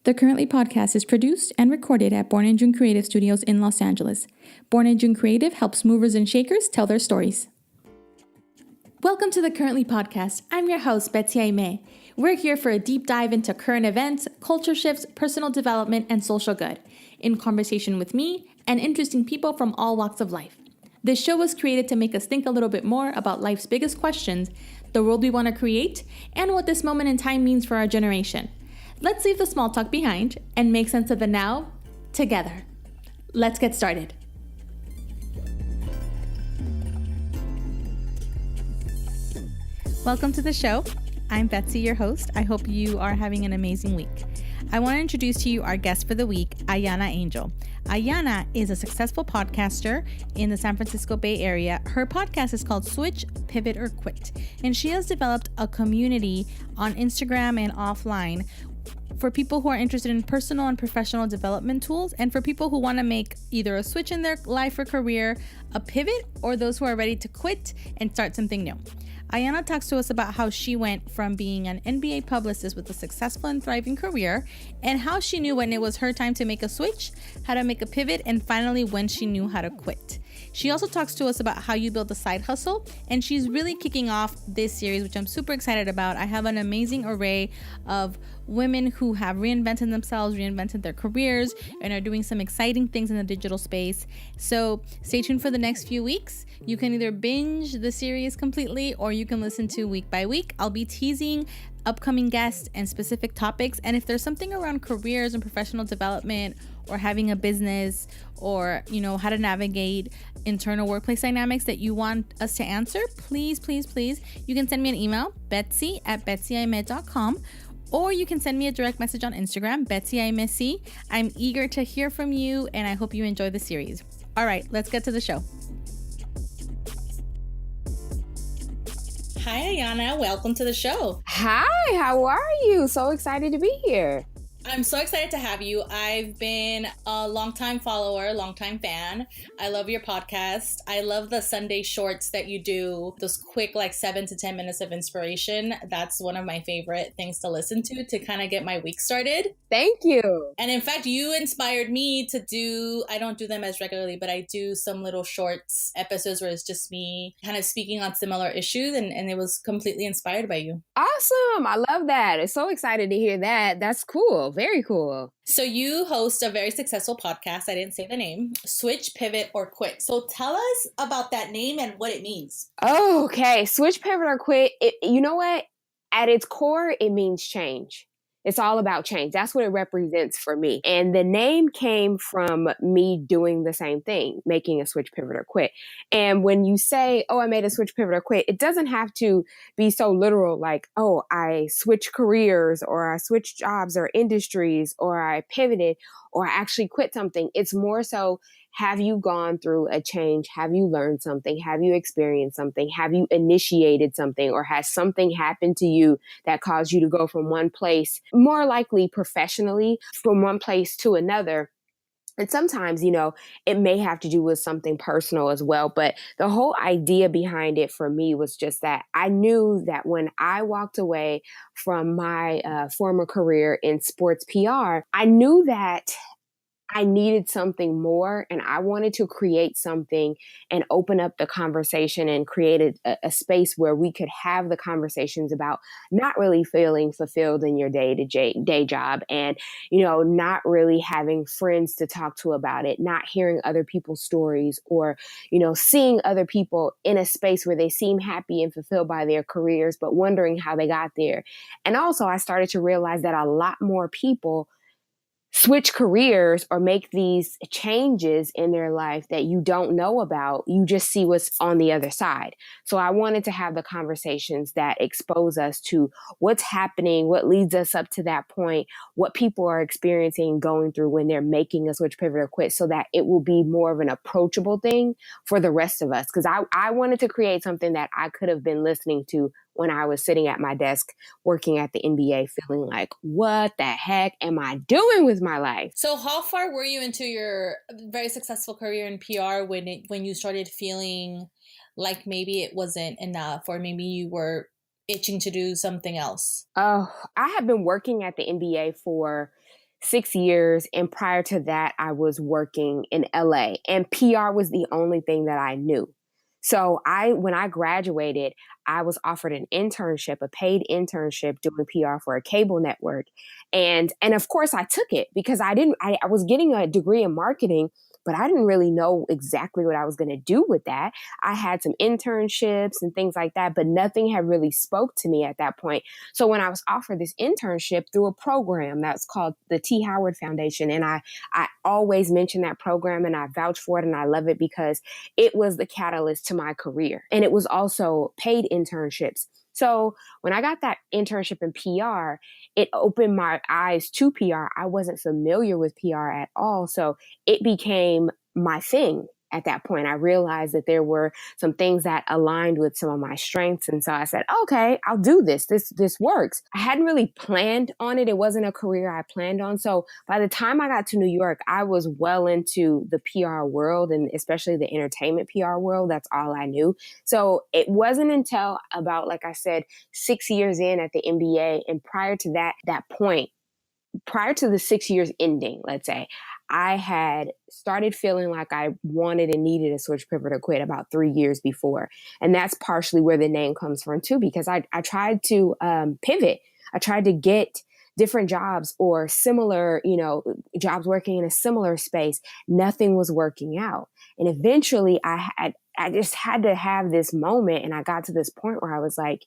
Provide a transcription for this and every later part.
The Currently podcast is produced and recorded at Born in June Creative Studios in Los Angeles. Born in June Creative helps movers and shakers tell their stories. Welcome to the Currently podcast. I'm your host, Betsy Aime. We're here for a deep dive into current events, culture shifts, personal development, and social good, in conversation with me and interesting people from all walks of life. This show was created to make us think a little bit more about life's biggest questions, the world we want to create, and what this moment in time means for our generation. Let's leave the small talk behind and make sense of the now together. Let's get started. Welcome to the show. I'm Betsy, your host. I hope you are having an amazing week. I want to introduce to you our guest for the week, Ayana Angel. Ayana is a successful podcaster in the San Francisco Bay Area. Her podcast is called Switch, Pivot, or Quit, and she has developed a community on Instagram and offline for people who are interested in personal and professional development tools, and for people who want to make either a switch in their life or career, a pivot, or those who are ready to quit and start something new. Ayana talks to us about how she went from being an NBA publicist with a successful and thriving career, and how she knew when it was her time to make a switch, how to make a pivot, and finally when she knew how to quit. She also talks to us about how you build a side hustle, and she's really kicking off this series, which I'm super excited about. I have an amazing array of women who have reinvented themselves, reinvented their careers, and are doing some exciting things in the digital space. So stay tuned for the next few weeks. You can either binge the series completely or you can listen to week by week. I'll be teasing upcoming guests and specific topics. And if there's something around careers and professional development or having a business or, how to navigate internal workplace dynamics that you want us to answer, please, you can send me an email, betsy@betsyaime.com. Or you can send me a direct message on Instagram, BetsyIMC. I'm eager to hear from you, and I hope you enjoy the series. All right, let's get to the show. Hi, Ayana. Welcome to the show. Hi, how are you? So excited to be here. I'm so excited to have you. I've been a longtime follower, longtime fan. I love your podcast. I love the Sunday shorts that you do, those quick 7 to 10 minutes of inspiration. That's one of my favorite things to listen to kind of get my week started. Thank you. And in fact, you inspired me to I don't do them as regularly, but I do some little shorts episodes where it's just me kind of speaking on similar issues, and it was completely inspired by you. Awesome. I love that. I'm so excited to hear that. That's cool. Very cool. So you host a very successful podcast. I didn't say the name. Switch, Pivot, or Quit. So tell us about that name and what it means. Okay. Switch, pivot, or quit. You know what? At its core, it means change. It's all about change. That's what it represents for me. And the name came from me doing the same thing, making a switch, pivot, or quit. And when you say, I made a switch, pivot, or quit, it doesn't have to be so literal like, I switched careers or I switched jobs or industries or I pivoted or I actually quit something. It's more so, have you gone through a change? Have you learned something? Have you experienced something? Have you initiated something? Or has something happened to you that caused you to go from one place, more likely professionally, from one place to another? And sometimes, it may have to do with something personal as well. But the whole idea behind it for me was just that I knew that when I walked away from my former career in sports PR, I knew that I needed something more, and I wanted to create something and open up the conversation and create a space where we could have the conversations about not really feeling fulfilled in your day job and, not really having friends to talk to about it, not hearing other people's stories or, seeing other people in a space where they seem happy and fulfilled by their careers, but wondering how they got there. And also I started to realize that a lot more people switch careers or make these changes in their life that you don't know about. You just see what's on the other side. So I wanted to have the conversations that expose us to what's happening, what leads us up to that point, what people are experiencing, going through when they're making a switch, pivot, or quit, so that it will be more of an approachable thing for the rest of us. Because I wanted to create something that I could have been listening to when I was sitting at my desk working at the NBA, feeling like, what the heck am I doing with my life? So how far were you into your very successful career in PR when you started feeling like maybe it wasn't enough, or maybe you were itching to do something else? Oh, I have been working at the NBA for 6 years. And prior to that, I was working in LA, and PR was the only thing that I knew. So when I graduated, I was offered an internship, a paid internship doing PR for a cable network. And of course I took it because I was getting a degree in marketing, but I didn't really know exactly what I was going to do with that. I had some internships and things like that, but nothing had really spoke to me at that point. So when I was offered this internship through a program that's called the T. Howard Foundation, and I always mention that program and I vouch for it and I love it because it was the catalyst to my career. And it was also paid internships. So when I got that internship in PR, it opened my eyes to PR. I wasn't familiar with PR at all. So it became my thing. At that point, I realized that there were some things that aligned with some of my strengths. And so I said, okay, I'll do this. This works. I hadn't really planned on it. It wasn't a career I planned on. So by the time I got to New York, I was well into the PR world and especially the entertainment PR world. That's all I knew. So it wasn't until about, like I said, 6 years in at the MBA. And prior to that point, prior to the 6 years ending, let's say, I had started feeling like I wanted and needed a switch, pivot, or quit about 3 years before. And that's partially where the name comes from too, because I tried to pivot. I tried to get different jobs or similar, jobs working in a similar space. Nothing was working out. And eventually I just had to have this moment. And I got to this point where I was like,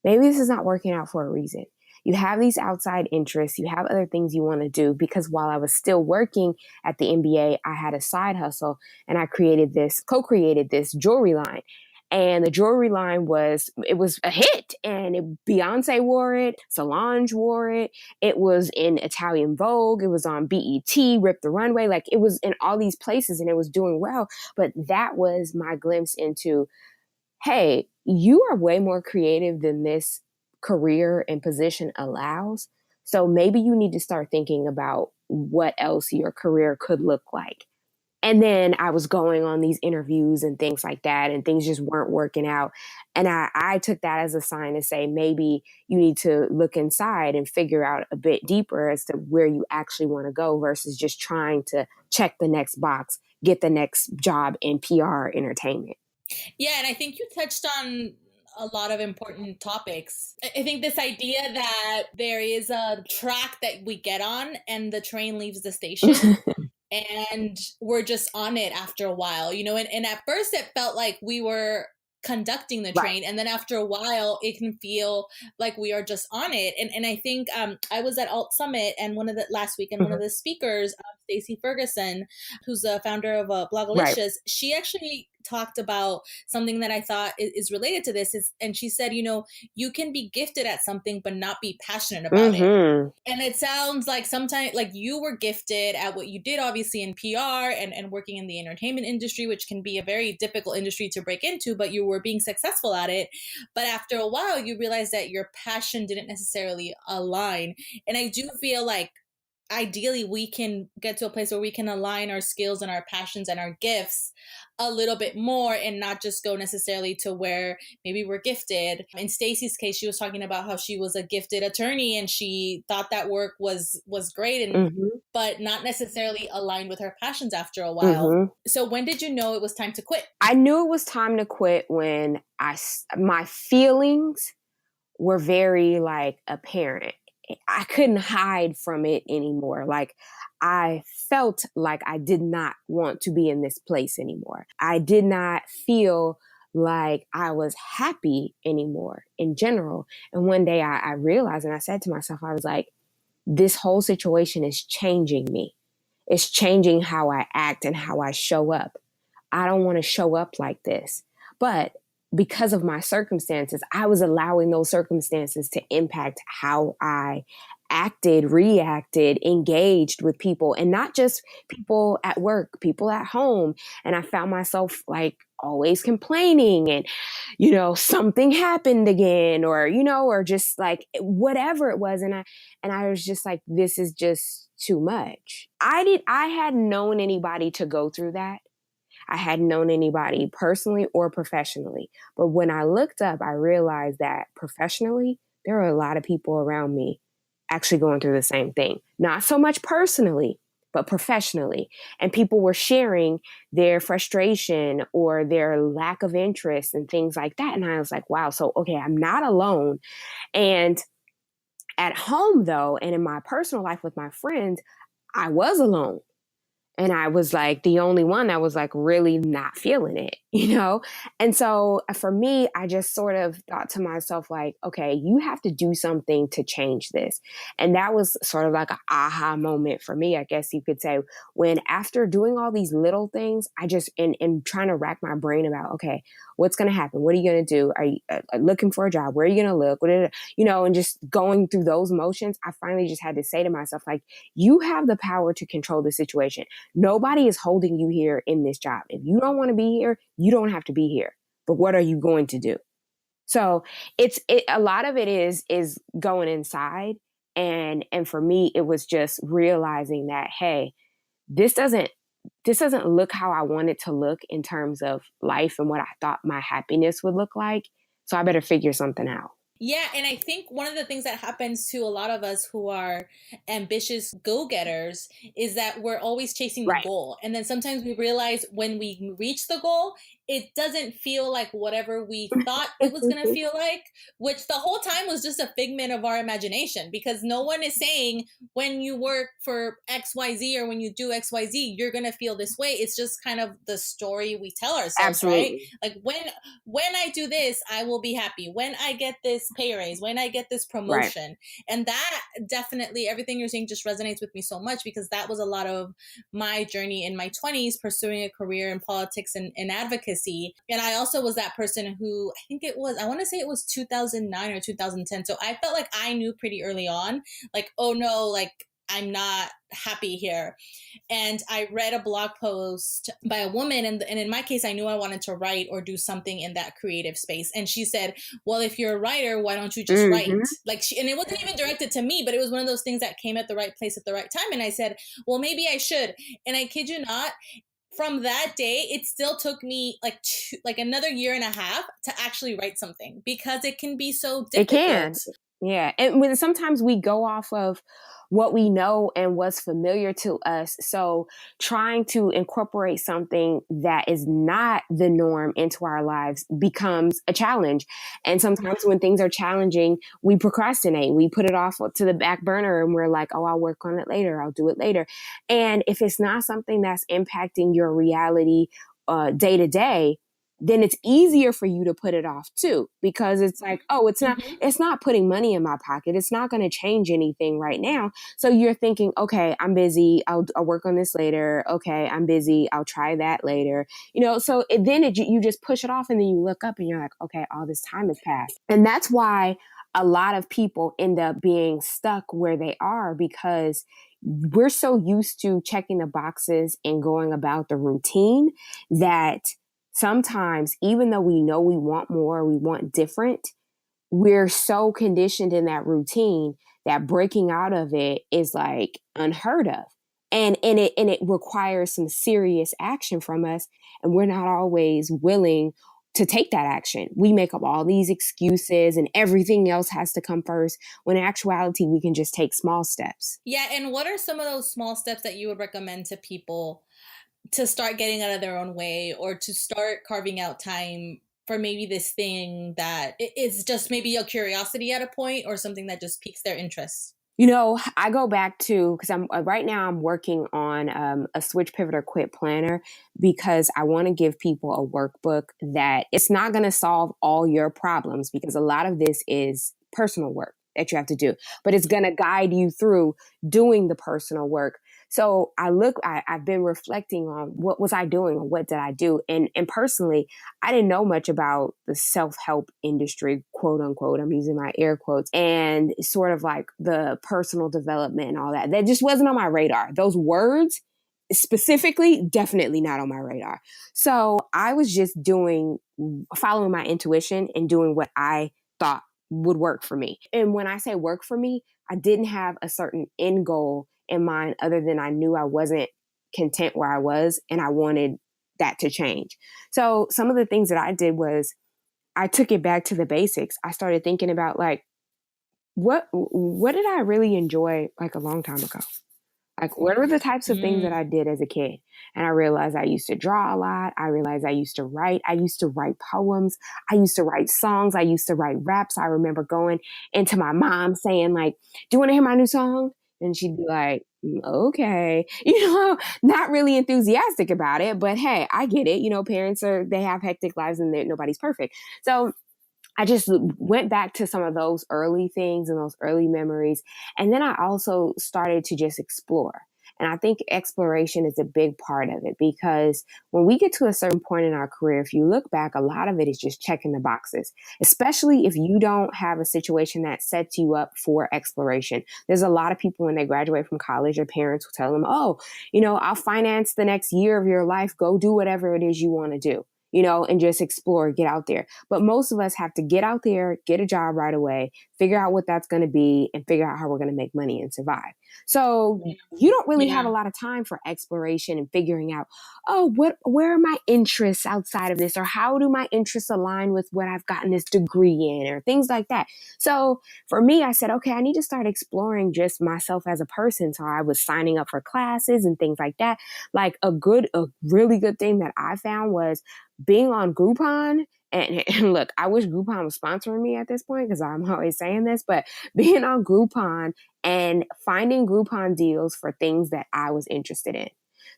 maybe this is not working out for a reason. You have these outside interests. You have other things you want to do, because while I was still working at the NBA, I had a side hustle and I co-created this jewelry line. And the jewelry line was a hit, and Beyonce wore it, Solange wore it. It was in Italian Vogue. It was on BET, Rip the Runway. Like, it was in all these places and it was doing well. But that was my glimpse into, hey, you are way more creative than this career and position allows. So maybe you need to start thinking about what else your career could look like. And then I was going on these interviews and things like that, and things just weren't working out. And I took that as a sign to say, maybe you need to look inside and figure out a bit deeper as to where you actually want to go versus just trying to check the next box, get the next job in PR entertainment. Yeah, and I think you touched on a lot of important topics. I think this idea that there is a track that we get on and the train leaves the station and we're just on it after a while, and at first it felt like we were conducting the train, right. And then after a while it can feel like we are just on it. And I think I was at Alt Summit, and last week, and one of the speakers, Stacey Ferguson, who's the founder of Blogalicious, right. She actually talked about something that I thought is related to this, and she said, you can be gifted at something but not be passionate about it. And it sounds like sometimes, like, you were gifted at what you did, obviously in PR and working in the entertainment industry, which can be a very difficult industry to break into, but you were being successful at it. But after a while, you realized that your passion didn't necessarily align. And I do feel like ideally we can get to a place where we can align our skills and our passions and our gifts a little bit more, and not just go necessarily to where maybe we're gifted. In Stacey's case, she was talking about how she was a gifted attorney and she thought that work was great, and but not necessarily aligned with her passions after a while. So when did you know it was time to quit? I knew it was time to quit when my feelings were very apparent. I couldn't hide from it anymore. Like, I felt like I did not want to be in this place anymore. I did not feel like I was happy anymore in general. And one day I realized, and I said to myself, I was like, this whole situation is changing me. It's changing how I act and how I show up. I don't want to show up like this. But because of my circumstances, I was allowing those circumstances to impact how I acted, reacted, engaged with people, and not just people at work, people at home. And I found myself always complaining and, something happened again, or just whatever it was. And I was just like, this is just too much. I hadn't known anybody to go through that. I hadn't known anybody personally or professionally. But when I looked up, I realized that professionally, there were a lot of people around me actually going through the same thing. Not so much personally, but professionally. And people were sharing their frustration or their lack of interest and things like that. And I was like, wow, so, okay, I'm not alone. And at home, though, and in my personal life with my friends, I was alone. And I was like the only one that was like really not feeling it, you know? And so for me, I just sort of thought to myself, like, okay, you have to do something to change this. And that was sort of like an aha moment for me, I guess you could say, when after doing all these little things, I just, and trying to rack my brain about, okay, what's going to happen? What are you going to do? Are you looking for a job? Where are you going to look? You know, and just going through those motions, I finally just had to say to myself, like, you have the power to control the situation. Nobody is holding you here in this job. If you don't want to be here, you don't have to be here. But what are you going to do? So a lot of it is going inside. And for me, it was just realizing that, hey, this doesn't look how I want it to look in terms of life and what I thought my happiness would look like. So I better figure something out. Yeah, and I think one of the things that happens to a lot of us who are ambitious go-getters is that we're always chasing the Right. goal. And then sometimes we realize when we reach the goal, it doesn't feel like whatever we thought it was going to feel like, which the whole time was just a figment of our imagination, because no one is saying when you work for XYZ or when you do XYZ, you're going to feel this way. It's just kind of the story we tell ourselves, Absolutely. right? Like when I do this, I will be happy. When I get this pay raise, when I get this promotion. Right. And that definitely, everything you're saying just resonates with me so much, because that was a lot of my journey in my 20s, pursuing a career in politics and advocacy. And I also was that person who, I want to say it was 2009 or 2010. So I felt like I knew pretty early on, like, oh no, like I'm not happy here. And I read a blog post by a woman, and in my case, I knew I wanted to write or do something in that creative space. And she said, well, if you're a writer, why don't you just write? Like, and it wasn't even directed to me, but it was one of those things that came at the right place at the right time. And I said, well, maybe I should. And I kid you not, from that day, it still took me like another year and a half to actually write something, because it can be so difficult. It can. Yeah. And sometimes we go off of what we know and what's familiar to us. So trying to incorporate something that is not the norm into our lives becomes a challenge. And sometimes when things are challenging, we procrastinate. We put it off to the back burner and we're like, oh, I'll work on it later. I'll do it later. And if it's not something that's impacting your reality day to day, then it's easier for you to put it off too, because it's like, oh, it's not putting money in my pocket. It's not going to change anything right now. So you're thinking, okay, I'm busy. I'll work on this later. Okay, I'm busy. I'll try that later. You know, so you just push it off, and then you look up and you're like, okay, all this time has passed. And that's why a lot of people end up being stuck where they are, because we're so used to checking the boxes and going about the routine that sometimes, even though we know we want more, we want different, we're so conditioned in that routine that breaking out of it is like unheard of. And it requires some serious action from us. And we're not always willing to take that action. We make up all these excuses and everything else has to come first, when in actuality, we can just take small steps. Yeah. And what are some of those small steps that you would recommend to people to start getting out of their own way, or to start carving out time for maybe this thing that is just maybe a curiosity at a point, or something that just piques their interest? You know, I go back to, because right now I'm working on a Switch, Pivot, or Quit planner, because I want to give people a workbook that it's not going to solve all your problems, because a lot of this is personal work that you have to do, but it's going to guide you through doing the personal work. So I've been reflecting on what was I doing, or what did I do? And personally, I didn't know much about the self-help industry, quote unquote. I'm using my air quotes, and sort of like the personal development and all that. That just wasn't on my radar. Those words specifically, definitely not on my radar. So I was just following my intuition and doing what I thought would work for me. And when I say work for me, I didn't have a certain end goal in mind, other than I knew I wasn't content where I was and I wanted that to change. So some of the things that I did was I took it back to the basics. I started thinking about, like, what did I really enjoy like a long time ago? Like, what are the types of things that Mm. I did as a kid? And I realized I used to draw a lot. I realized I used to write. I used to write poems. I used to write songs. I used to write raps. I remember going into my mom saying, like, do you want to hear my new song? And she'd be like, okay, not really enthusiastic about it, but hey, I get it. Parents they have hectic lives and nobody's perfect. So I just went back to some of those early things and those early memories. And then I also started to just explore. And I think exploration is a big part of it, because when we get to a certain point in our career, if you look back, a lot of it is just checking the boxes, especially if you don't have a situation that sets you up for exploration. There's a lot of people when they graduate from college, their parents will tell them, oh, I'll finance the next year of your life. Go do whatever it is you want to do. And just explore, get out there. But most of us have to get out there, get a job right away, figure out what that's going to be, and figure out how we're going to make money and survive. So you don't really have a lot of time for exploration and figuring out, oh, where are my interests outside of this? Or how do my interests align with what I've gotten this degree in, or things like that. So for me, I said, okay, I need to start exploring just myself as a person. So I was signing up for classes and things like that. Like a really good thing that I found was being on Groupon. And look, I wish Groupon was sponsoring me at this point, because I'm always saying this, but being on Groupon and finding Groupon deals for things that I was interested in.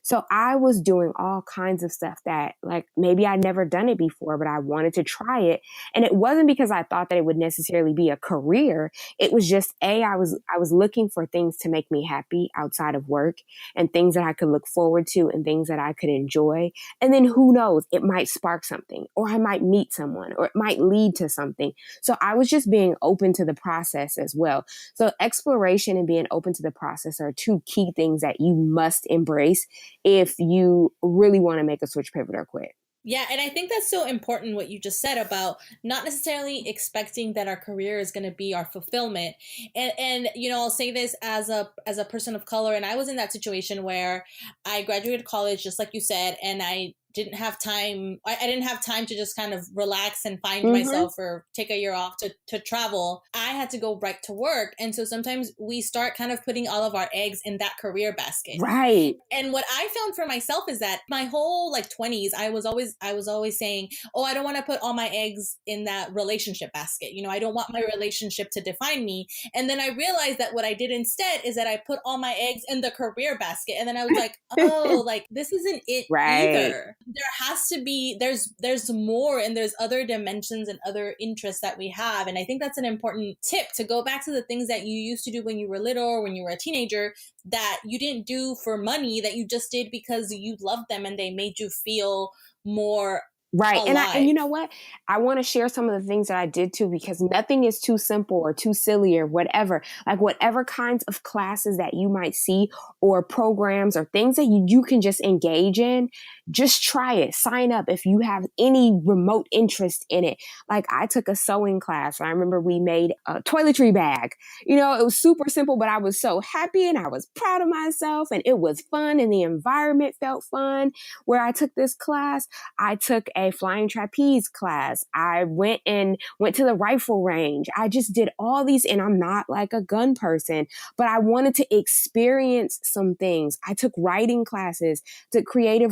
So I was doing all kinds of stuff that, like, maybe I'd never done it before, but I wanted to try it. And it wasn't because I thought that it would necessarily be a career. It was just, I was looking for things to make me happy outside of work, and things that I could look forward to, and things that I could enjoy. And then who knows, it might spark something, or I might meet someone, or it might lead to something. So I was just being open to the process as well. So exploration and being open to the process are two key things that you must embrace if you really want to make a switch, pivot, or quit. Yeah, and I think that's so important what you just said about not necessarily expecting that our career is going to be our fulfillment. And I'll say this as a person of color, and I was in that situation where I graduated college just like you said, and I didn't have time. I didn't have time to just kind of relax and find myself or take a year off to travel. I had to go right to work. And so sometimes we start kind of putting all of our eggs in that career basket. Right. And what I found for myself is that my whole 20s, I was always saying, oh, I don't want to put all my eggs in that relationship basket. I don't want my relationship to define me. And then I realized that what I did instead is that I put all my eggs in the career basket. And then I was like, oh, this isn't it either. There has to be, there's more, and there's other dimensions and other interests that we have. And I think that's an important tip, to go back to the things that you used to do when you were little or when you were a teenager that you didn't do for money, that you just did because you loved them and they made you feel more right. alive. And you know what? I want to share some of the things that I did too, because nothing is too simple or too silly or whatever. Like whatever kinds of classes that you might see, or programs, or things that you can just engage in, just try it. Sign up if you have any remote interest in it. Like I took a sewing class. I remember we made a toiletry bag. It was super simple, but I was so happy and I was proud of myself, and it was fun, and the environment felt fun. Where I took this class, I took a flying trapeze class. I went to the rifle range. I just did all these, and I'm not like a gun person, but I wanted to experience some things. I took writing classes,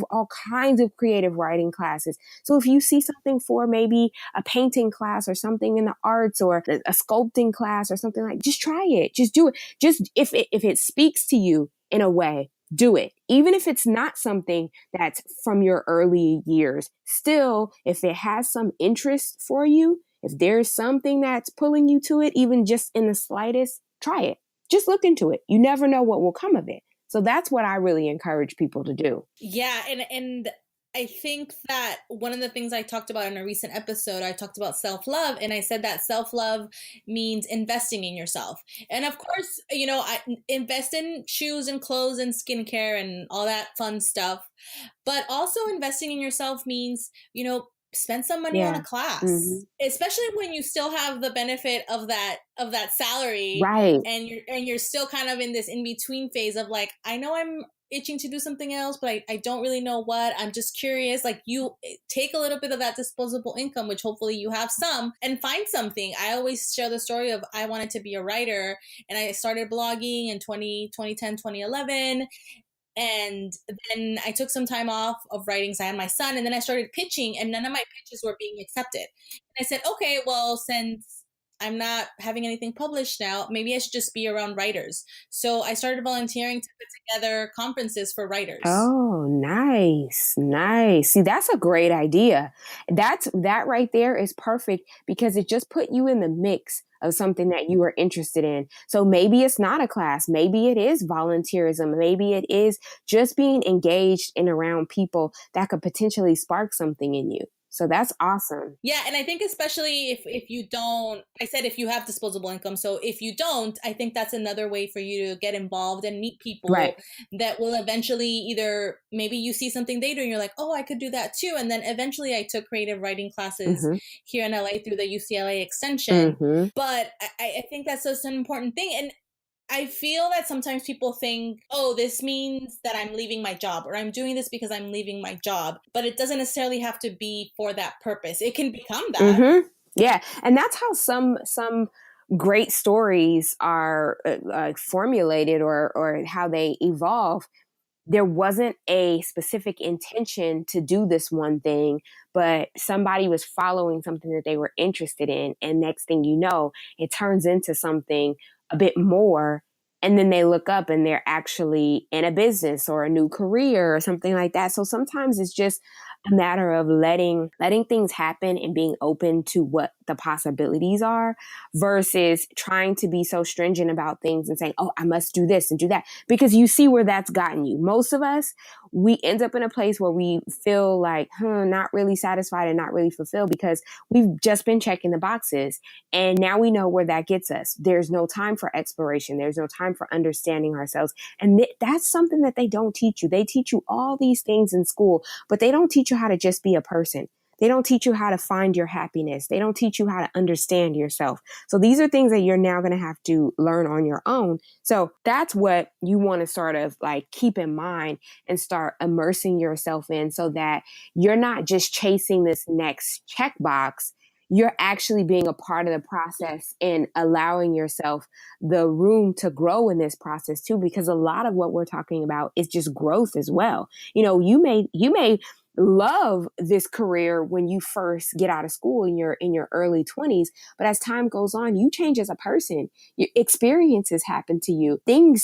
all kinds of creative writing classes. So if you see something for maybe a painting class or something in the arts, or a sculpting class or something, like, just try it. Just do it. Just if it speaks to you in a way, do it. Even if it's not something that's from your early years, still, if it has some interest for you, if there's something that's pulling you to it, even just in the slightest, try it. Just look into it. You never know what will come of it. So that's what I really encourage people to do. Yeah. And I think that one of the things I talked about in a recent episode, I talked about self-love, and I said that self-love means investing in yourself. And of course, I invest in shoes and clothes and skincare and all that fun stuff. But also investing in yourself means, spend some money on Yeah. a class, Mm-hmm. especially when you still have the benefit of that salary, Right. and you're still kind of in this in between phase of like, I know I'm itching to do something else, but I don't really know what. I'm just curious. Like, you take a little bit of that disposable income, which hopefully you have some, and find something. I always share the story of I wanted to be a writer, and I started blogging in 2010, 2011. And then I took some time off of writing because I had my son, and then I started pitching, and none of my pitches were being accepted. And I said, okay, well, since I'm not having anything published now, maybe I should just be around writers. So I started volunteering to put together conferences for writers. Oh, nice. Nice. See, that's a great idea. That right there is perfect because it just put you in the mix of something that you are interested in. So maybe it's not a class. Maybe it is volunteerism. Maybe it is just being engaged and around people that could potentially spark something in you. So that's awesome. Yeah, and I think especially if you don't, I said if you have disposable income. So if you don't, I think that's another way for you to get involved and meet Right. people that will eventually either maybe you see something they do and you're like, oh, I could do that too. And then eventually I took creative writing classes Mm-hmm. here in LA through the UCLA extension. Mm-hmm. But I think that's just an important thing. And I feel that sometimes people think, oh, this means that I'm leaving my job, or I'm doing this because I'm leaving my job. But it doesn't necessarily have to be for that purpose. It can become that. Mm-hmm. Yeah, and that's how some great stories are formulated or how they evolve. There wasn't a specific intention to do this one thing, but somebody was following something that they were interested in. And next thing you know, it turns into something a bit more. And then they look up and they're actually in a business or a new career or something like that. So sometimes it's just a matter of letting things happen and being open to what the possibilities are versus trying to be so stringent about things and saying, oh, I must do this and do that, because you see where that's gotten you. Most of us, we end up in a place where we feel like, not really satisfied and not really fulfilled because we've just been checking the boxes. And now we know where that gets us. There's no time for exploration. There's no time for understanding ourselves. And that's something that they don't teach you. They teach you all these things in school, but they don't teach you how to just be a person. They don't teach you how to find your happiness. They don't teach you how to understand yourself. So these are things that you're now going to have to learn on your own. So that's what you want to sort of like keep in mind and start immersing yourself in so that you're not just chasing this next checkbox. You're actually being a part of the process and allowing yourself the room to grow in this process too, because a lot of what we're talking about is just growth as well. You know, you may love this career when you first get out of school in your early 20s, but as time goes on, you change as a person. Your experiences happen to you.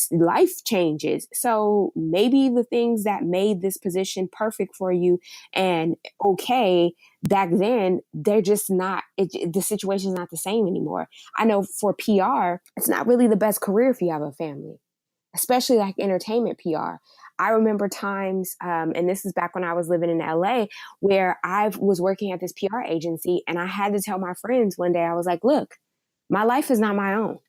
Life changes. So maybe the things that made this position perfect for you and okay back then, they're just not, the situation's not the same anymore. I know for PR, it's not really the best career if you have a family, especially like entertainment PR. I remember times, and this is back when I was living in LA, where I was working at this PR agency and I had to tell my friends one day, I was like, look, my life is not my own.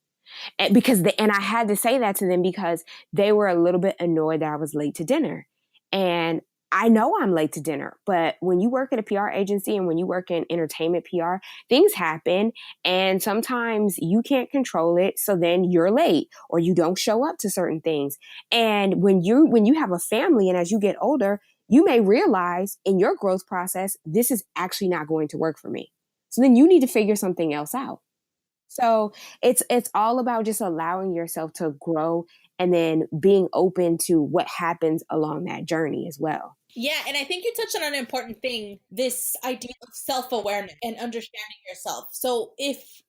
And I had to say that to them because they were a little bit annoyed that I was late to dinner. And I know I'm late to dinner, but when you work at a PR agency and when you work in entertainment PR, things happen and sometimes you can't control it. So then you're late or you don't show up to certain things. And when you have a family and as you get older, you may realize in your growth process, this is actually not going to work for me. So then you need to figure something else out. So it's all about just allowing yourself to grow and then being open to what happens along that journey as well. Yeah, and I think you touched on an important thing, this idea of self-awareness and understanding yourself. So if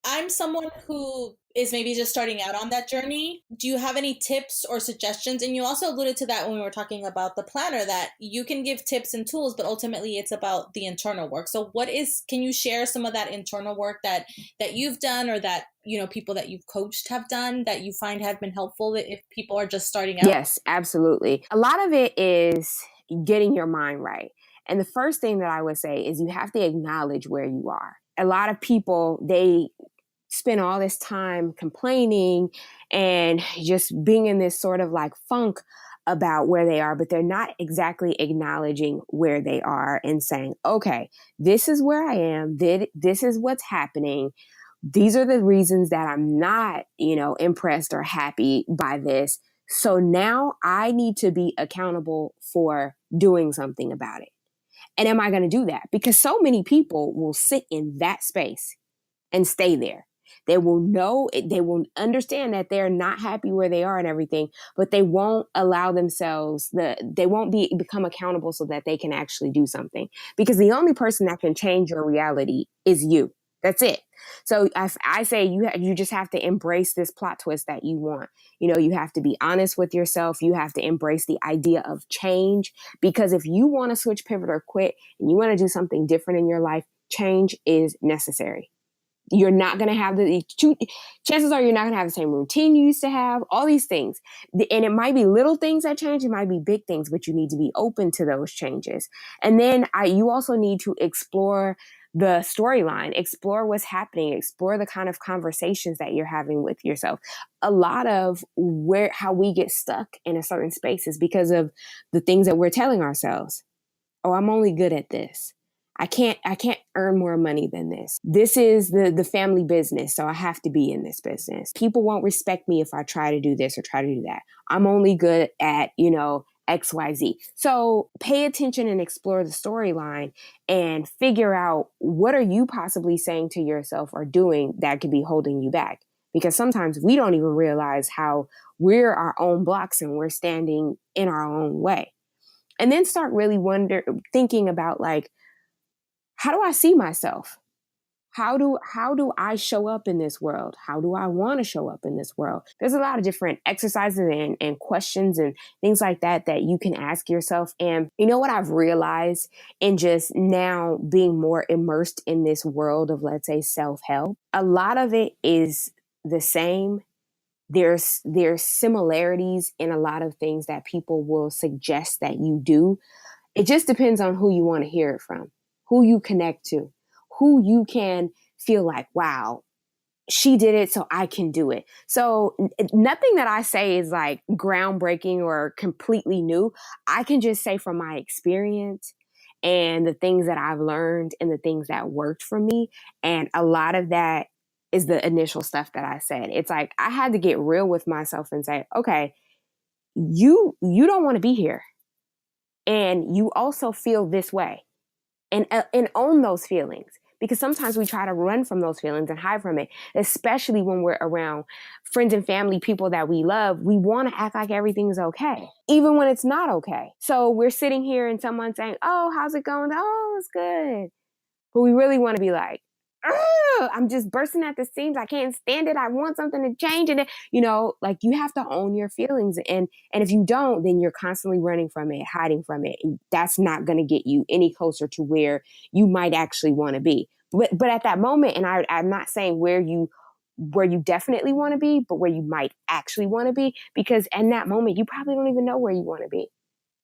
I'm someone who is maybe just starting out on that journey, do you have any tips or suggestions? And you also alluded to that when we were talking about the planner, that you can give tips and tools, but ultimately it's about the internal work. So can you share some of that internal work that you've done, or that, you know, people that you've coached have done that you find have been helpful if people are just starting out? Yes, absolutely. A lot of it is getting your mind right. And the first thing that I would say is you have to acknowledge where you are. A lot of people, they spend all this time complaining and just being in this sort of like funk about where they are, but they're not exactly acknowledging where they are and saying, okay, this is where I am. This is what's happening. These are the reasons that I'm not, impressed or happy by this. So now I need to be accountable for doing something about it. And am I going to do that? Because so many people will sit in that space and stay there. They will know, they will understand that they're not happy where they are and everything, but they won't allow themselves, they won't become accountable so that they can actually do something. Because the only person that can change your reality is you. That's it. So I say you just have to embrace this plot twist that you want. You have to be honest with yourself. You have to embrace the idea of change, because if you want to switch, pivot, or quit, and you want to do something different in your life, change is necessary. You're not going to have chances are you're not going to have the same routine you used to have, all these things. And it might be little things that change. It might be big things, but you need to be open to those changes. And then you also need to explore the storyline, explore what's happening, explore the kind of conversations that you're having with yourself. A lot of how we get stuck in a certain space is because of the things that we're telling ourselves. Oh, I'm only good at this. I can't earn more money than this. This is the family business, so I have to be in this business. People won't respect me if I try to do this or try to do that. I'm only good at, XYZ. So pay attention and explore the storyline and figure out, what are you possibly saying to yourself or doing that could be holding you back? Because sometimes we don't even realize how we're our own blocks and we're standing in our own way. And then start really thinking about, like, how do I see myself? How do I show up in this world? How do I want to show up in this world? There's a lot of different exercises and questions and things like that you can ask yourself. And you know what I've realized in just now being more immersed in this world of, let's say, self-help, a lot of it is the same. There's similarities in a lot of things that people will suggest that you do. It just depends on who you want to hear it from, who you connect to, who you can feel like, wow, she did it, so I can do it. So nothing that I say is like groundbreaking or completely new. I can just say from my experience and the things that I've learned and the things that worked for me. And a lot of that is the initial stuff that I said. It's like I had to get real with myself and say, okay, you don't want to be here. And you also feel this way, and own those feelings, because sometimes we try to run from those feelings and hide from it, especially when we're around friends and family, people that we love. We want to act like everything's okay, even when it's not okay. So we're sitting here and someone's saying, oh, how's it going? Oh, it's good. But we really want to be like, I'm just bursting at the seams. I can't stand it. I want something to change. And, like, you have to own your feelings. And if you don't, then you're constantly running from it, hiding from it. And that's not going to get you any closer to where you might actually want to be. But at that moment, and I'm not saying where you definitely want to be, but where you might actually want to be, because in that moment, you probably don't even know where you want to be.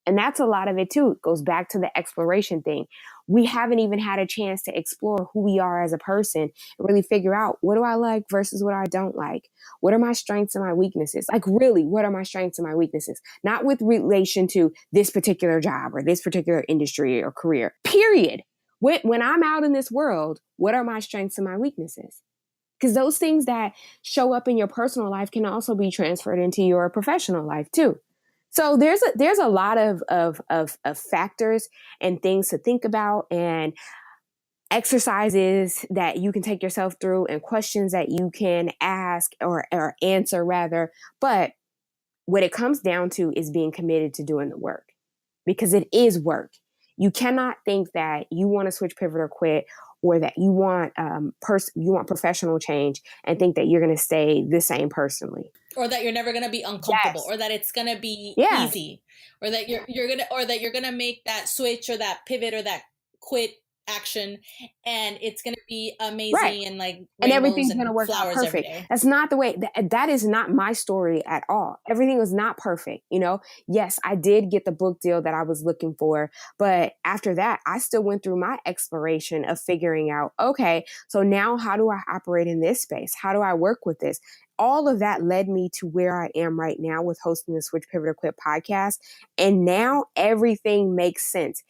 And that's a lot of it too. It goes back to the exploration thing. We haven't even had a chance to explore who we are as a person and really figure out, what do I like versus what I don't like? What are my strengths and my weaknesses? Like, really, what are my strengths and my weaknesses? Not with relation to this particular job or this particular industry or career, period. When I'm out in this world, what are my strengths and my weaknesses? Because those things that show up in your personal life can also be transferred into your professional life too. So there's a lot of factors and things to think about, and exercises that you can take yourself through, and questions that you can ask or answer rather. But what it comes down to is being committed to doing the work, because it is work. You cannot think that you want to switch, pivot, or quit, or that you want professional change and think that you're going to stay the same personally, or that you're never going to be uncomfortable, yes, or that it's going to be yeah, easy, or that you're going to make that switch or that pivot or that quit action and it's going to be amazing, right, and like and rainbows everything's going to and work out flowers every perfect. day. That's not the way. That is not my story at all. Everything was not perfect. Yes, I did get the book deal that I was looking for, but after that, I still went through my exploration of figuring out, okay, so now how do I operate in this space? How do I work with this? all of that led me to where I am right now with hosting the Switch Pivot or Quit podcast. And now everything makes sense.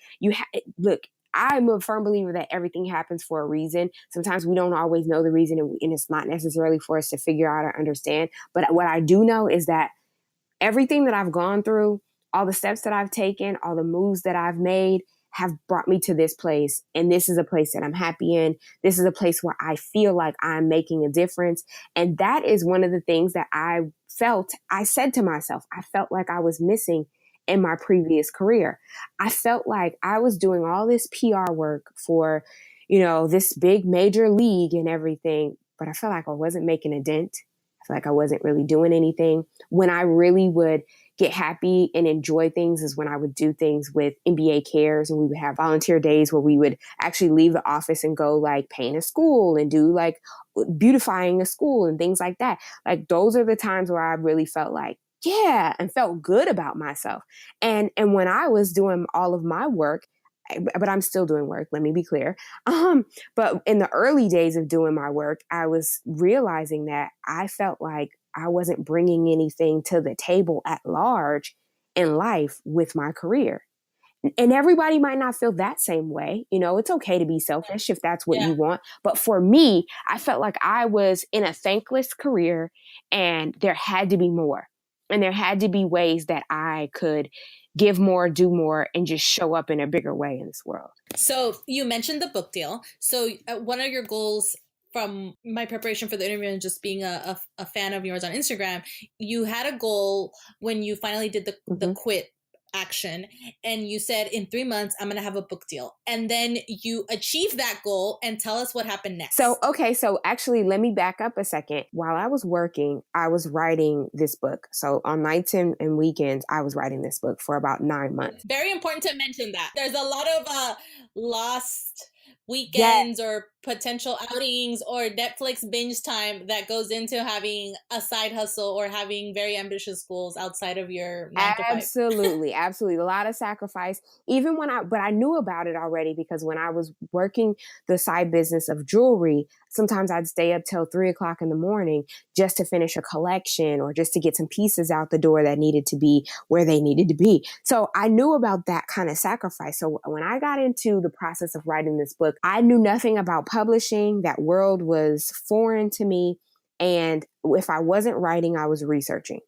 Look, I'm a firm believer that everything happens for a reason. Sometimes we don't always know the reason, and it's not necessarily for us to figure out or understand. But what I do know is that everything that I've gone through, all the steps that I've taken, all the moves that I've made have brought me to this place. And this is a place that I'm happy in. This is a place where I feel like I'm making a difference. And that is one of the things that I said to myself, I felt like I was missing in my previous career. I felt like I was doing all this PR work for, this big major league and everything, but I felt like I wasn't making a dent. I felt like I wasn't really doing anything. When I really would get happy and enjoy things is when I would do things with NBA Cares, and we would have volunteer days where we would actually leave the office and go like paint a school and do like beautifying a school and things like that. Like those are the times where I really felt like, yeah, and felt good about myself. And when I was doing all of my work, but I'm still doing work, let me be clear. But in the early days of doing my work, I was realizing that I felt like I wasn't bringing anything to the table at large in life with my career. And everybody might not feel that same way. It's okay to be selfish if that's what you want. But for me, I felt like I was in a thankless career and there had to be more. And there had to be ways that I could give more, do more, and just show up in a bigger way in this world. So you mentioned the book deal. So one of your goals from my preparation for the interview and just being a fan of yours on Instagram, you had a goal when you finally did the quit action, and you said in 3 months I'm gonna have a book deal, and then you achieved that goal. And tell us what happened next. So actually let me back up a second. While I was working, I was writing this book. So on nights and weekends, I was writing this book for about 9 months. Very important to mention that there's a lot of lost weekends or potential outings or Netflix binge time that goes into having a side hustle or having very ambitious goals outside of your 9 to 5. Absolutely. A lot of sacrifice. But I knew about it already because when I was working the side business of jewelry, sometimes I'd stay up till 3:00 in the morning just to finish a collection or just to get some pieces out the door that needed to be where they needed to be. So I knew about that kind of sacrifice. So when I got into the process of writing this book, I knew nothing about publishing. That world was foreign to me. And if I wasn't writing, I was researching,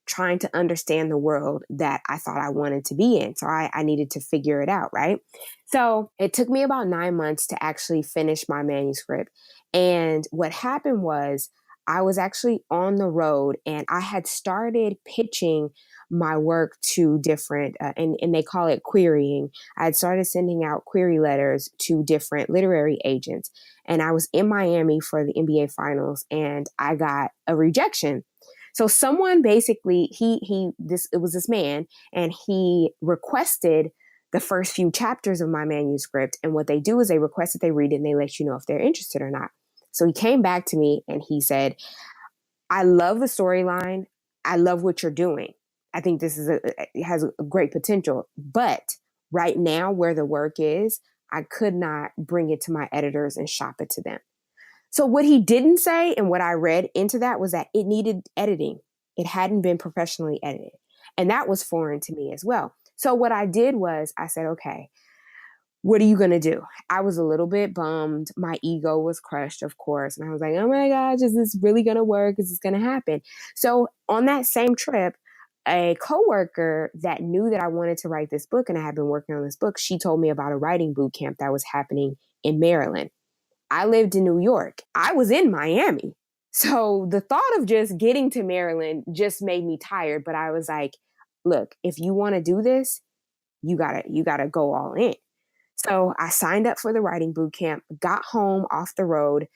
trying to understand the world that I thought I wanted to be in. So I needed to figure it out, right? So it took me about 9 months to actually finish my manuscript. And what happened was I was actually on the road and I had started pitching my work to different, and they call it querying. I had started sending out query letters to different literary agents. And I was in Miami for the NBA finals and I got a rejection. So someone basically, it was this man, and he requested the first few chapters of my manuscript. And what they do is they request that they read it and they let you know if they're interested or not. So he came back to me and he said, I love the storyline. I love what you're doing. I think this has a great potential. But right now where the work is, I could not bring it to my editors and shop it to them. So what he didn't say, and what I read into that, was that it needed editing. It hadn't been professionally edited. And that was foreign to me as well. So what I did was I said, okay, what are you going to do? I was a little bit bummed. My ego was crushed, of course. And I was like, oh my gosh, is this really going to work? Is this going to happen? So on that same trip, a coworker that knew that I wanted to write this book and I had been working on this book, she told me about a writing boot camp that was happening in Maryland. I lived in New York. I was in Miami. So the thought of just getting to Maryland just made me tired. But I was like, look, if you want to do this, you gotta go all in. So I signed up for the writing boot camp, got home off the road,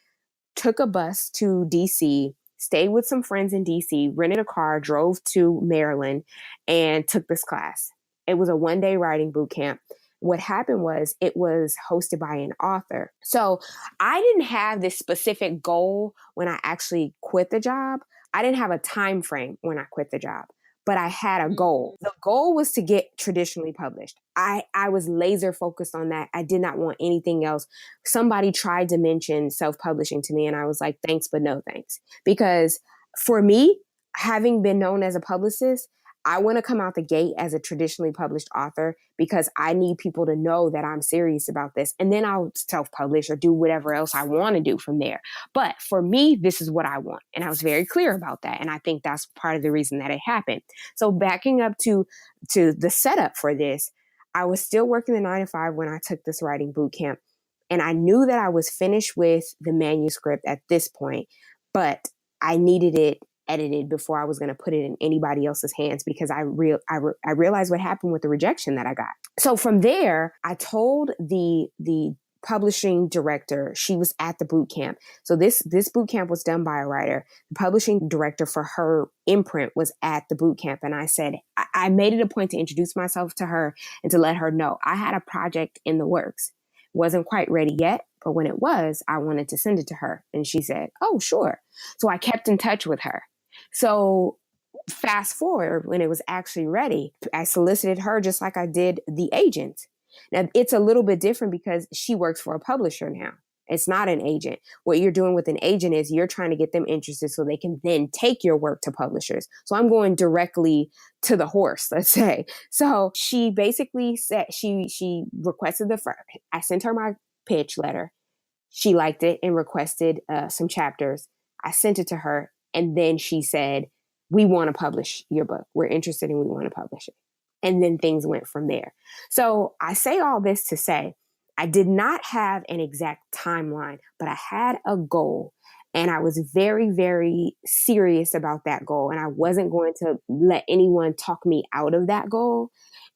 took a bus to DC, stayed with some friends in DC, rented a car, drove to Maryland, and took this class. It was a 1-day writing boot camp. What happened was it was hosted by an author. So I didn't have this specific goal when I actually quit the job. I didn't have a time frame when I quit the job, but I had a goal. The goal was to get traditionally published. I was laser focused on that. I did not want anything else. Somebody tried to mention self-publishing to me and I was like, thanks, but no thanks. Because for me, having been known as a publicist, I want to come out the gate as a traditionally published author because I need people to know that I'm serious about this. And then I'll self-publish or do whatever else I want to do from there. But for me, this is what I want. And I was very clear about that. And I think that's part of the reason that it happened. So backing up to the setup for this, I was still working the 9 to 5 when I took this writing boot camp. And I knew that I was finished with the manuscript at this point, but I needed it edited before I was going to put it in anybody else's hands because I realized what happened with the rejection that I got. So from there, I told the publishing director, she was at the boot camp. So this boot camp was done by a writer. The publishing director for her imprint was at the boot camp. And I said, I made it a point to introduce myself to her and to let her know I had a project in the works. Wasn't quite ready yet, but when it was, I wanted to send it to her. And she said, oh, sure. So I kept in touch with her. So fast forward, when it was actually ready, I solicited her just like I did the agent. Now, it's a little bit different because she works for a publisher now. It's not an agent. What you're doing with an agent is you're trying to get them interested so they can then take your work to publishers. So I'm going directly to the horse, let's say. So she basically said, she requested I sent her my pitch letter. She liked it and requested some chapters. I sent it to her. And then she said, we want to publish your book. We're interested and we want to publish it. And then things went from there. So I say all this to say, I did not have an exact timeline, but I had a goal. And I was very, very serious about that goal. And I wasn't going to let anyone talk me out of that goal.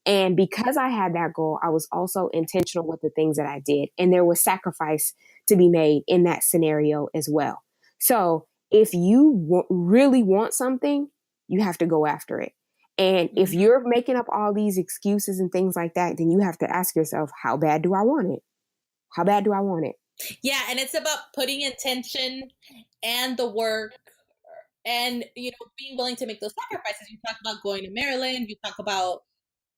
And because I had that goal, I was also intentional with the things that I did. And there was sacrifice to be made in that scenario as well. So if you really want something, you have to go after it. And if you're making up all these excuses and things like that, then you have to ask yourself, how bad do I want it? How bad do I want it? Yeah. And it's about putting intention and the work and, being willing to make those sacrifices. You talk about going to Maryland, you talk about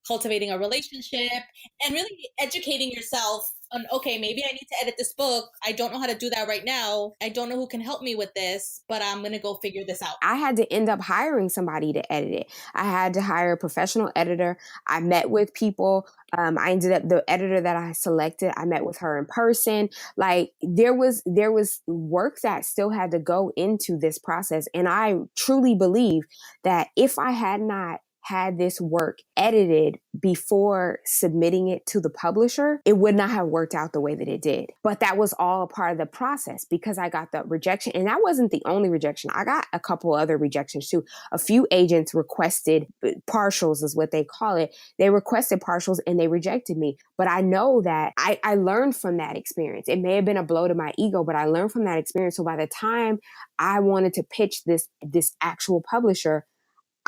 cultivating a relationship and really educating yourself on, okay, maybe I need to edit this book. I don't know how to do that right now. I don't know who can help me with this, but I'm going to go figure this out. I had to end up hiring somebody to edit it. I had to hire a professional editor. I met with people. I ended up, the editor that I selected, I met with her in person. Like there was work that still had to go into this process. And I truly believe that if I had not had this work edited before submitting it to the publisher, it would not have worked out the way that it did. But that was all a part of the process because I got the rejection. And that wasn't the only rejection. I got a couple other rejections too. A few agents requested partials is what they call it. They requested partials and they rejected me. But I know that I learned from that experience. It may have been a blow to my ego, but I learned from that experience. So by the time I wanted to pitch this actual publisher,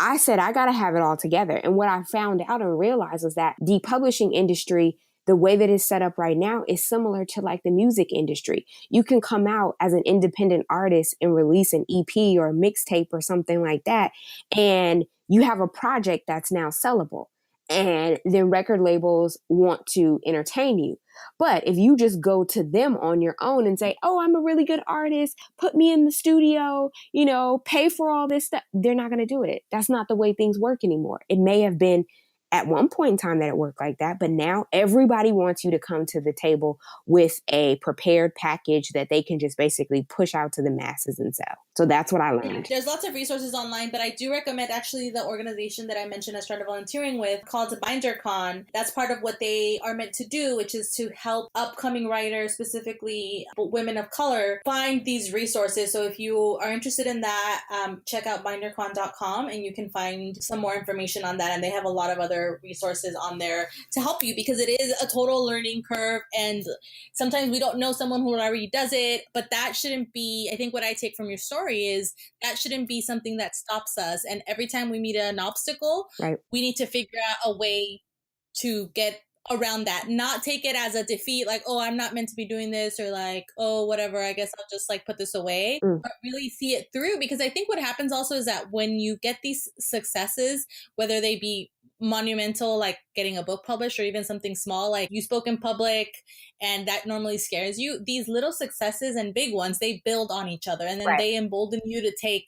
I said, I got to have it all together. And what I found out and realized was that the publishing industry, the way that it's set up right now is similar to like the music industry. You can come out as an independent artist and release an EP or a mixtape or something like that. And you have a project that's now sellable. And then record labels want to entertain you. But if you just go to them on your own and say, oh, I'm a really good artist, put me in the studio, pay for all this stuff, they're not going to do it. That's not the way things work anymore. It may have been at one point in time that it worked like that, but now everybody wants you to come to the table with a prepared package that they can just basically push out to the masses and sell. So that's what I learned. There's lots of resources online, but I do recommend actually the organization that I mentioned I started volunteering with called BinderCon. That's part of what they are meant to do, which is to help upcoming writers, specifically women of color, find these resources. So if you are interested in that, check out bindercon.com and you can find some more information on that. And they have a lot of other resources on there to help you because it is a total learning curve. And sometimes we don't know someone who already does it, but that shouldn't be, I think what I take from your story is that shouldn't be something that stops us. And every time we meet an obstacle, right, we need to figure out a way to get around that, not take it as a defeat, like, oh, I'm not meant to be doing this, or like, oh, whatever, I guess I'll just like put this away, but really see it through. Because I think what happens also is that when you get these successes, whether they be monumental, like getting a book published, or even something small, like you spoke in public, and that normally scares you, these little successes and big ones, they build on each other, and then they embolden you to take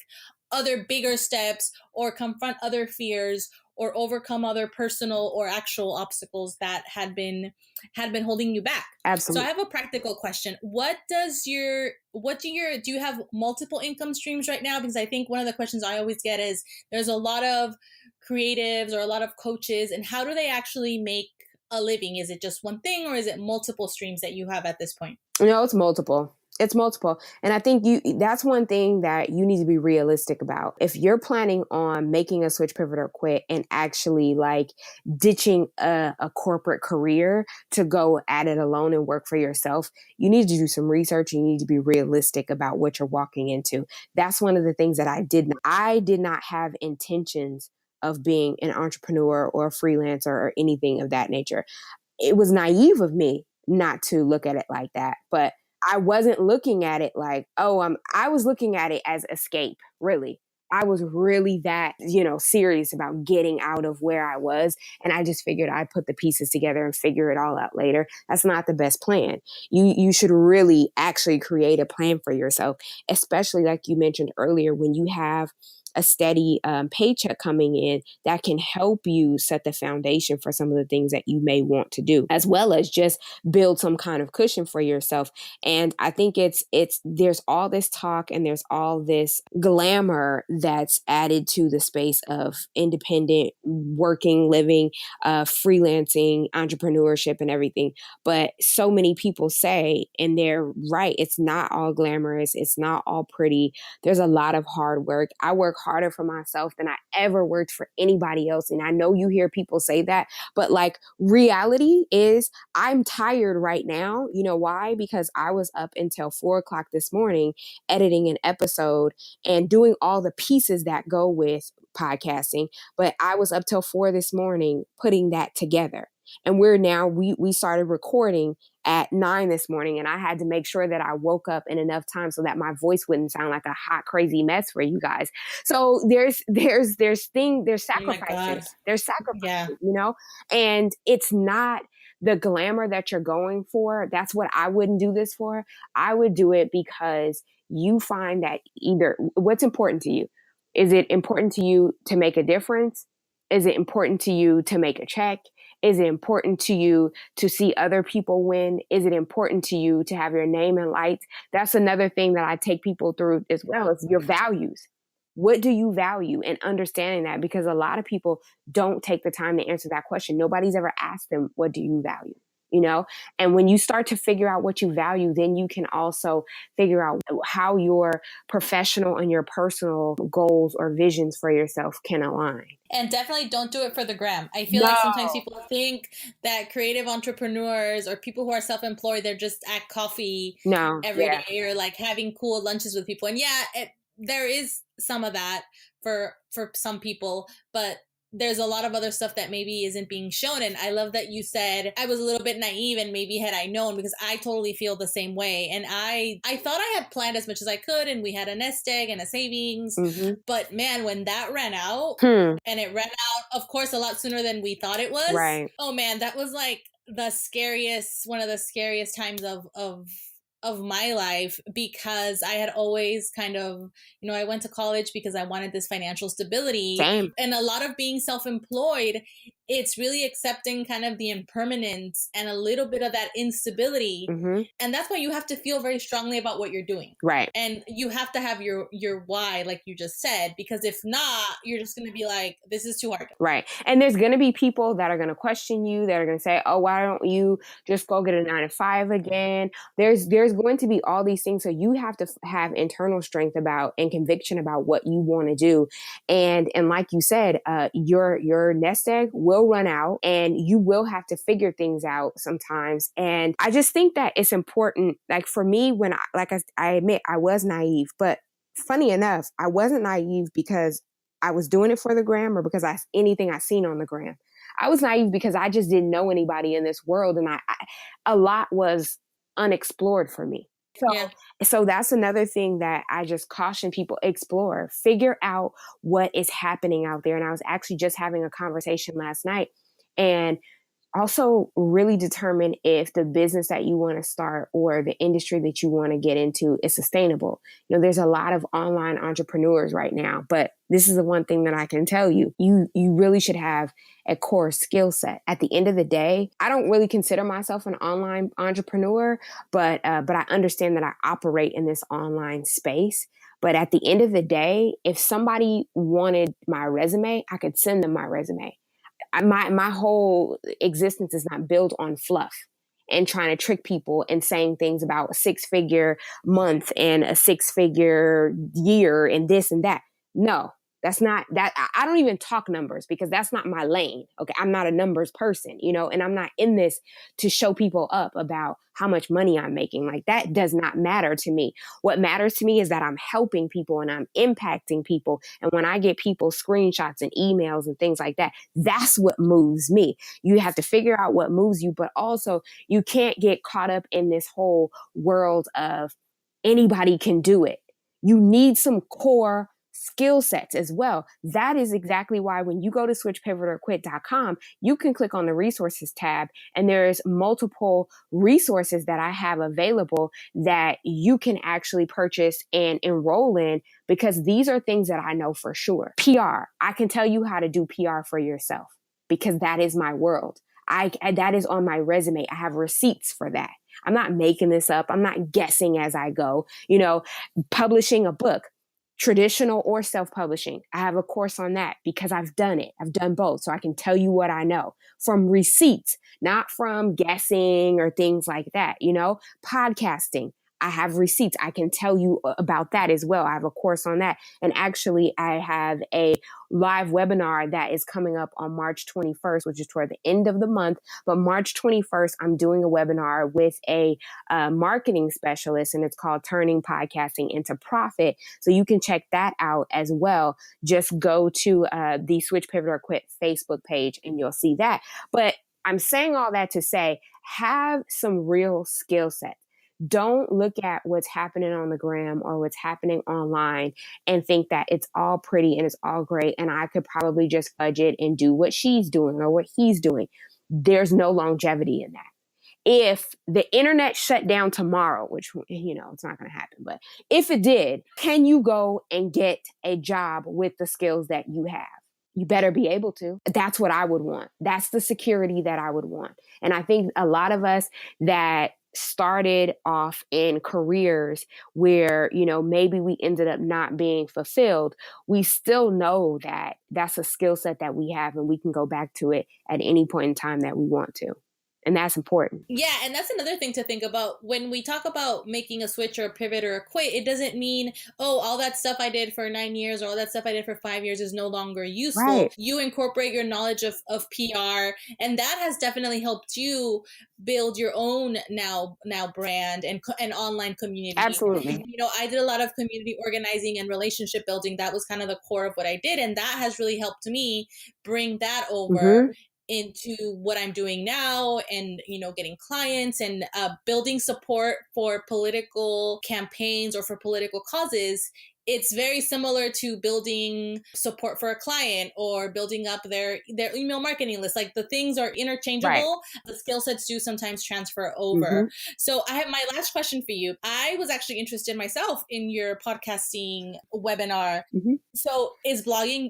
other bigger steps or confront other fears or overcome other personal or actual obstacles that had been holding you back. Absolutely. So I have a practical question. Do you have multiple income streams right now? Because I think one of the questions I always get is there's a lot of creatives or a lot of coaches, and how do they actually make a living? Is it just one thing, or is it multiple streams that you have at this point? No, it's multiple. It's multiple. And I think that's one thing that you need to be realistic about. If you're planning on making a switch, pivot, or quit and actually like ditching a corporate career to go at it alone and work for yourself, you need to do some research. You need to be realistic about what you're walking into. That's one of the things that I did. I did not have intentions of being an entrepreneur or a freelancer or anything of that nature. It was naive of me not to look at it like that. But I wasn't looking at it like, I was looking at it as escape, really. I was really that, serious about getting out of where I was. And I just figured I'd put the pieces together and figure it all out later. That's not the best plan. You should really actually create a plan for yourself, especially like you mentioned earlier, when you have a steady paycheck coming in that can help you set the foundation for some of the things that you may want to do, as well as just build some kind of cushion for yourself. And I think there's all this talk and there's all this glamour that's added to the space of independent working, living, freelancing, entrepreneurship and everything. But so many people say, and they're right, it's not all glamorous. It's not all pretty. There's a lot of hard work. I work harder for myself than I ever worked for anybody else. And I know you hear people say that, but like reality is I'm tired right now. You know why? Because I was up until 4:00 this morning editing an episode and doing all the pieces that go with podcasting. But I was up till 4 this morning putting that together. And we started recording at 9 this morning, and I had to make sure that I woke up in enough time so that my voice wouldn't sound like a hot, crazy mess for you guys. So there's sacrifices. Oh my God. There's sacrifices, Yeah. and it's not the glamour that you're going for. That's what I wouldn't do this for. I would do it because you find that either what's important to you. Is it important to you to make a difference? Is it important to you to make a check? Is it important to you to see other people win? Is it important to you to have your name in lights? That's another thing that I take people through as well, is your values. What do you value? And understanding that, because a lot of people don't take the time to answer that question. Nobody's ever asked them, what do you value? And when you start to figure out what you value, then you can also figure out how your professional and your personal goals or visions for yourself can align. And definitely don't do it for the gram. I feel like sometimes people think that creative entrepreneurs or people who are self-employed, they're just at coffee every day or like having cool lunches with people. And there is some of that for some people, but there's a lot of other stuff that maybe isn't being shown. And I love that you said I was a little bit naive, and maybe had I known, because I totally feel the same way. And I thought I had planned as much as I could, and we had a nest egg and a savings. Mm-hmm. But man, when that ran out, and it ran out, of course, a lot sooner than we thought it was. Right. Oh man, that was like one of the scariest times of my life, because I had always kind of, I went to college because I wanted this financial stability. Same. And a lot of being self-employed, it's really accepting kind of the impermanence and a little bit of that instability. Mm-hmm. And that's why you have to feel very strongly about what you're doing. Right. And you have to have your why, like you just said, because if not, you're just going to be like, this is too hard. Right. And there's going to be people that are going to question you, that are going to say, oh, why don't you just go get a 9-to-5 again? There's going to be all these things. So you have to have internal strength about and conviction about what you want to do. And like you said, your nest egg will run out, and you will have to figure things out sometimes. And I just think that it's important. Like for me, when I admit I was naive, but funny enough, I wasn't naive because I was doing it for the gram or because anything I seen on the gram. I was naive because I just didn't know anybody in this world, and a lot was unexplored for me. So that's another thing that I just caution people: explore, figure out what is happening out there. And I was actually just having a conversation last night, and Also, really determine if the business that you want to start or the industry that you want to get into is sustainable. There's a lot of online entrepreneurs right now, but this is the one thing that I can tell you. You really should have a core skill set. At the end of the day, I don't really consider myself an online entrepreneur, but I understand that I operate in this online space. But at the end of the day, if somebody wanted my resume, I could send them my resume. My whole existence is not built on fluff and trying to trick people and saying things about a 6-figure month and a 6-figure year and this and that. No, that's not that. I don't even talk numbers because that's not my lane. Okay. I'm not a numbers person, and I'm not in this to show people up about how much money I'm making. Like, that does not matter to me. What matters to me is that I'm helping people and I'm impacting people. And when I get people screenshots and emails and things like that, that's what moves me. You have to figure out what moves you, but also you can't get caught up in this whole world of anybody can do it. You need some core skill sets as well. That is exactly why when you go to switchpivotorquit.com, you can click on the resources tab and there's multiple resources that I have available that you can actually purchase and enroll in, because these are things that I know for sure. PR, I can tell you how to do PR for yourself because that is my world. That is on my resume. I have receipts for that. I'm not making this up. I'm not guessing as I go. Publishing a book, traditional or self-publishing. I have a course on that because I've done it. I've done both. So I can tell you what I know from receipts, not from guessing or things like that. Podcasting, I have receipts. I can tell you about that as well. I have a course on that. And actually, I have a live webinar that is coming up on March 21st, which is toward the end of the month. But March 21st, I'm doing a webinar with a marketing specialist, and it's called Turning Podcasting into Profit. So you can check that out as well. Just go to the Switch, Pivot, or Quit Facebook page, and you'll see that. But I'm saying all that to say, have some real skill sets. Don't look at what's happening on the gram or what's happening online and think that it's all pretty and it's all great and I could probably just budget and do what she's doing or what he's doing. There's no longevity in that. If the internet shut down tomorrow, which, it's not going to happen, but if it did, can you go and get a job with the skills that you have? You better be able to. That's what I would want. That's the security that I would want. And I think a lot of us that started off in careers where, maybe we ended up not being fulfilled, we still know that that's a skill set that we have and we can go back to it at any point in time that we want to. And that's important. Yeah, and that's another thing to think about. When we talk about making a switch or a pivot or a quit, it doesn't mean, all that stuff I did for 9 years or all that stuff I did for 5 years is no longer useful. Right. You incorporate your knowledge of PR, and that has definitely helped you build your own now brand and online community. Absolutely. I did a lot of community organizing and relationship building. That was kind of the core of what I did, and that has really helped me bring that over into what I'm doing now and, getting clients and building support for political campaigns or for political causes. It's very similar to building support for a client or building up their email marketing list. Like, the things are interchangeable. Right. The skill sets do sometimes transfer over. So I have my last question for you. I was actually interested myself in your podcasting webinar. So is blogging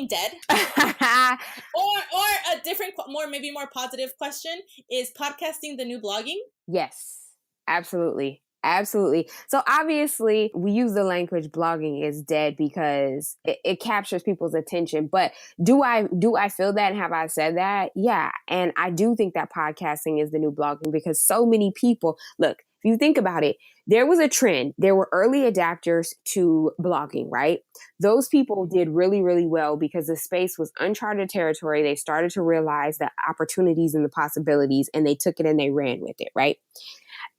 dead? or a different, maybe more positive question, is podcasting the new blogging? Yes, absolutely. Absolutely. So obviously we use the language blogging is dead because it captures people's attention. But do I feel that and have I said that? Yeah. And I do think that podcasting is the new blogging because so many people, look, if you think about it, there was a trend. There were early adapters to blogging, right? Those people did really, really well because the space was uncharted territory. They started to realize the opportunities and the possibilities, and they took it and they ran with it, right?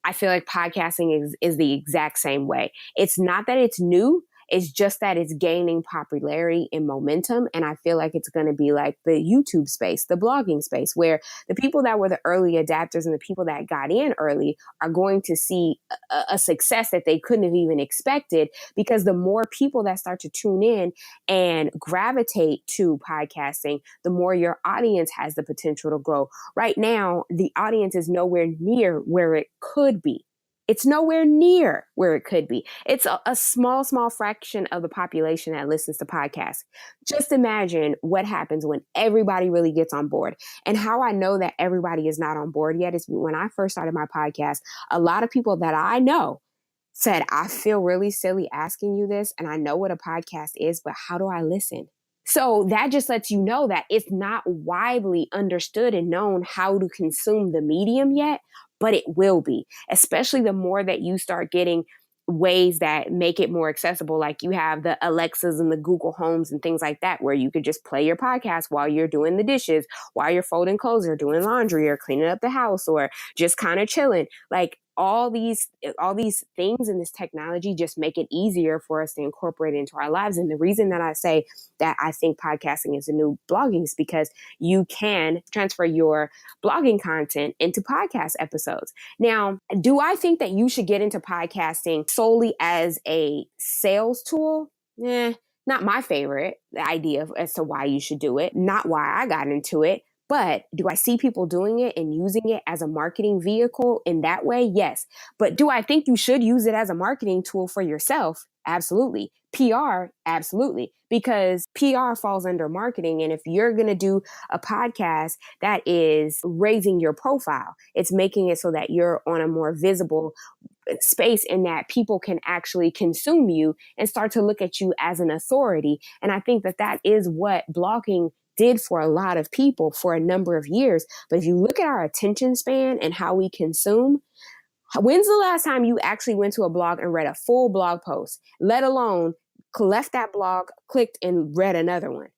I feel like podcasting is the exact same way. It's not that it's new. It's just that it's gaining popularity and momentum. And I feel like it's going to be like the YouTube space, the blogging space, where the people that were the early adapters and the people that got in early are going to see a success that they couldn't have even expected, because the more people that start to tune in and gravitate to podcasting, the more your audience has the potential to grow. Right now, the audience is nowhere near where it could be. It's nowhere near where it could be. It's a small fraction of the population that listens to podcasts. Just imagine what happens when everybody really gets on board. And how I know that everybody is not on board yet is when I first started my podcast, a lot of people that I know said, I feel really silly asking you this, and I know what a podcast is, but how do I listen? So that just lets you know that it's not widely understood and known how to consume the medium yet, but it will be, especially the more that you start getting ways that make it more accessible. Like you have the Alexas and the Google Homes and things like that, where you could just play your podcast while you're doing the dishes, while you're folding clothes or doing laundry or cleaning up the house or just kind of chilling. Like all these things in this technology just make it easier for us to incorporate it into our lives. And the reason that I say that I think podcasting is a new blogging is because you can transfer your blogging content into podcast episodes. Now, do I think that you should get into podcasting solely as a sales tool? Not my favorite idea as to why you should do it, not why I got into it. But do I see people doing it and using it as a marketing vehicle in that way? Yes. But do I think you should use it as a marketing tool for yourself? Absolutely. PR? Absolutely. Because PR falls under marketing. And if you're going to do a podcast that is raising your profile, it's making it so that you're on a more visible space and that people can actually consume you and start to look at you as an authority. And I think that that is what blogging did for a lot of people for a number of years. But if you look at our attention span and how we consume, when's the last time you actually went to a blog and read a full blog post, let alone left that blog, clicked and read another one?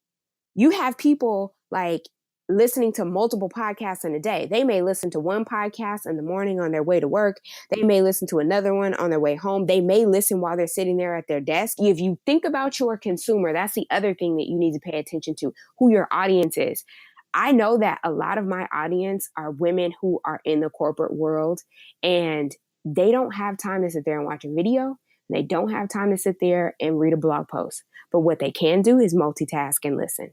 You have people like listening to multiple podcasts in a day. They may listen to one podcast in the morning on their way to work. They may listen to another one on their way home. They may listen while they're sitting there at their desk. If you think about your consumer, that's the other thing that you need to pay attention to, who your audience is. I know that a lot of my audience are women who are in the corporate world, and they don't have time to sit there and watch a video. They don't have time to sit there and read a blog post. But what they can do is multitask and listen.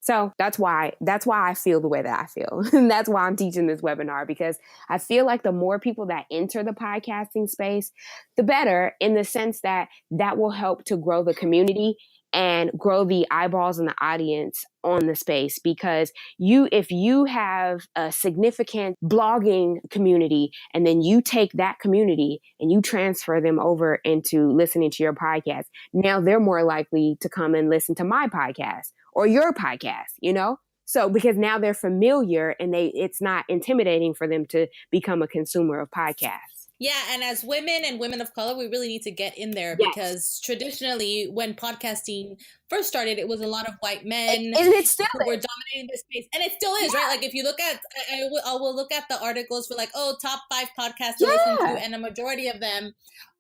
So that's why I feel the way that I feel. And that's why I'm teaching this webinar, because I feel like the more people that enter the podcasting space, the better, in the sense that that will help to grow the community and grow the eyeballs and the audience on the space. Because if you have a significant blogging community and then you take that community and you transfer them over into listening to your podcast, now they're more likely to come and listen to my podcast or your podcast, you know? So because now they're familiar and it's not intimidating for them to become a consumer of podcasts. Yeah, and as women and women of color, we really need to get in there, Yes. because traditionally, when podcasting first started, it was a lot of white men And it still who were dominating the space, and it still is, right? Like if you look at, I will look at the articles for like, top 5 podcasts to listen to, and a majority of them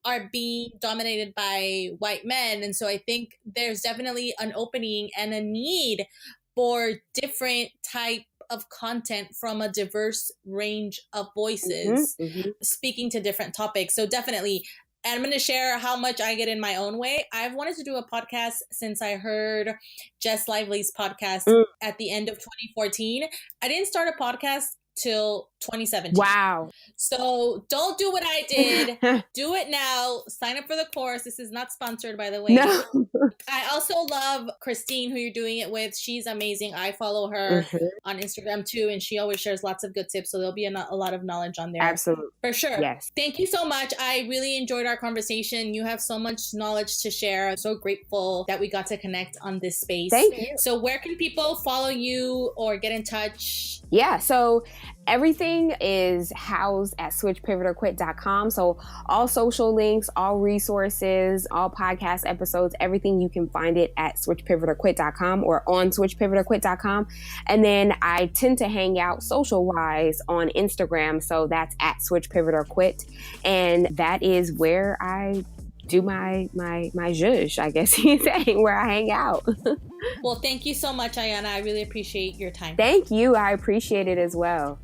are being dominated by white men, and so I think there's definitely an opening and a need for different type of content from a diverse range of voices speaking to different topics. So definitely, and I'm going to share how much I get in my own way. I've wanted to do a podcast since I heard Jess Lively's podcast at the end of 2014. I didn't start a podcast till 2017. Wow. So don't do what I did. Do it now. Sign up for the course. This is not sponsored, by the way. No. I also love Christine, who you're doing it with. She's amazing. I follow her on Instagram too, and she always shares lots of good tips. So there'll be a lot of knowledge on there. Absolutely. For sure. Yes. Thank you so much. I really enjoyed our conversation. You have so much knowledge to share. I'm so grateful that we got to connect on this space. Thank you. So where can people follow you or get in touch? Yeah. So everything is housed at switchpivotorquit.com. So all social links, all resources, all podcast episodes, everything, you can find it at switchpivotorquit.com or on switchpivotorquit.com. And then I tend to hang out social wise on Instagram. So that's at switchpivotorquit. And that is where I do my zhuzh, I guess he's saying, where I hang out. Well, thank you so much, Ayana. I really appreciate your time. Thank you. I appreciate it as well.